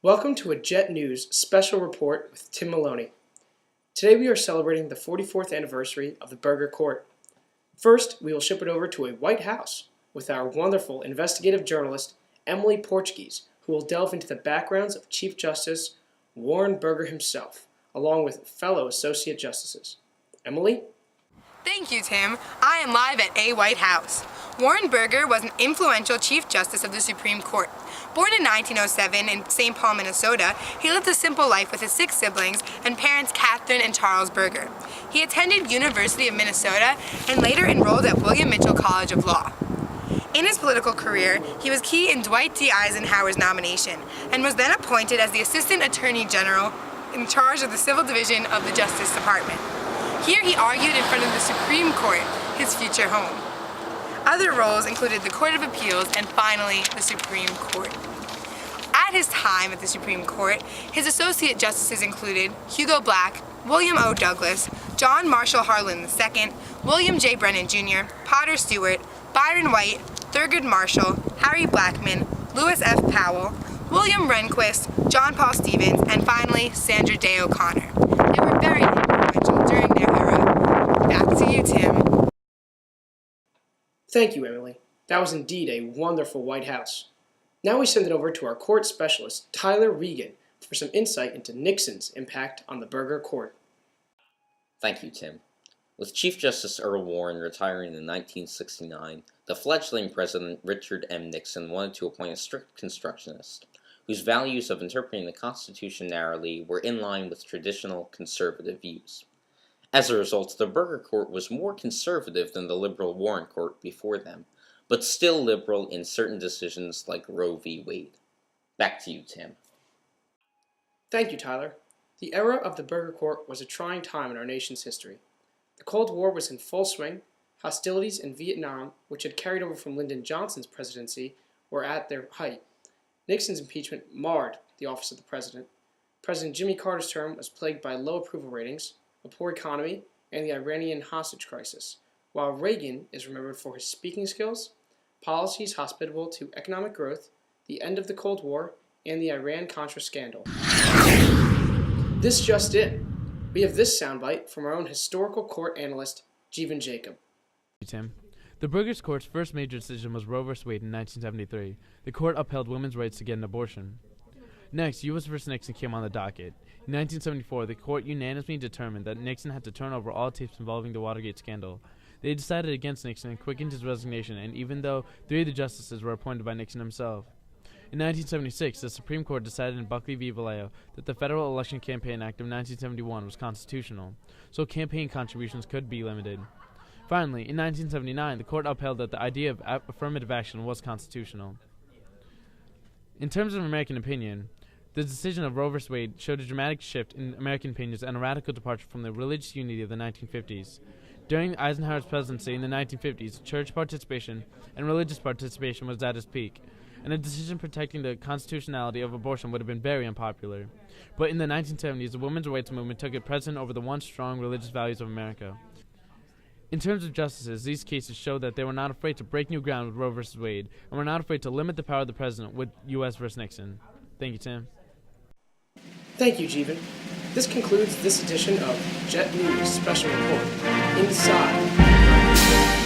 Welcome to a Jet News special report with Tim Maloney. Today we are celebrating the 44th anniversary of the Burger Court. First, we will ship it over to a White House with our wonderful investigative journalist, Emily Portuguese, who will delve into the backgrounds of Chief Justice Warren Burger himself, along with fellow Associate Justices. Emily? Thank you, Tim. I am live at a White House. Warren Burger was an influential Chief Justice of the Supreme Court. Born in 1907 in St. Paul, Minnesota, he lived a simple life with his 6 siblings and parents Catherine and Charles Burger. He attended University of Minnesota and later enrolled at William Mitchell College of Law. In his political career, he was key in Dwight D. Eisenhower's nomination and was then appointed as the Assistant Attorney General in charge of the Civil Division of the Justice Department. Here he argued in front of the Supreme Court, his future home. Other roles included the Court of Appeals and finally the Supreme Court. At his time at the Supreme Court, his associate justices included Hugo Black, William O. Douglas, John Marshall Harlan II, William J. Brennan Jr., Potter Stewart, Byron White, Thurgood Marshall, Harry Blackmun, Lewis F. Powell, William Rehnquist, John Paul Stevens, and finally Sandra Day O'Connor. They were very influential during their era. Back to you, Tim. Thank you, Emily. That was indeed a wonderful White House. Now we send it over to our court specialist, Tyler Regan, for some insight into Nixon's impact on the Burger Court. Thank you, Tim. With Chief Justice Earl Warren retiring in 1969, the fledgling President Richard M. Nixon wanted to appoint a strict constructionist, whose values of interpreting the Constitution narrowly were in line with traditional conservative views. As a result, the Burger Court was more conservative than the liberal Warren Court before them, but still liberal in certain decisions like Roe v. Wade. Back to you, Tim. Thank you, Tyler. The era of the Burger Court was a trying time in our nation's history. The Cold War was in full swing. Hostilities in Vietnam, which had carried over from Lyndon Johnson's presidency, were at their height. Nixon's impeachment marred the office of the president. President Jimmy Carter's term was plagued by low approval ratings, a poor economy, and the Iranian hostage crisis, while Reagan is remembered for his speaking skills, policies hospitable to economic growth, the end of the Cold War, and the Iran-Contra scandal. This just in. We have this soundbite from our own historical court analyst, Jeevan Jacob. Tim. The Burgers Court's first major decision was Roe v. Wade in 1973. The court upheld women's rights to get an abortion. Next, U.S. v. Nixon came on the docket. In 1974, the court unanimously determined that Nixon had to turn over all tapes involving the Watergate scandal. They decided against Nixon and quickened his resignation, and even though 3 of the justices were appointed by Nixon himself. In 1976, the Supreme Court decided in Buckley v. Valeo that the Federal Election Campaign Act of 1971 was constitutional, so campaign contributions could be limited. Finally, in 1979, the court upheld that the idea of affirmative action was constitutional. In terms of American opinion, the decision of Roe v. Wade showed a dramatic shift in American opinions and a radical departure from the religious unity of the 1950s. During Eisenhower's presidency in the 1950s, church participation and religious participation was at its peak, and a decision protecting the constitutionality of abortion would have been very unpopular. But in the 1970s, the women's rights movement took it precedent over the once strong religious values of America. In terms of justices, these cases show that they were not afraid to break new ground with Roe v. Wade, and were not afraid to limit the power of the president with U.S. v. Nixon. Thank you, Tim. Thank you, Jeevan. This concludes this edition of Jet News Special Report, Inside.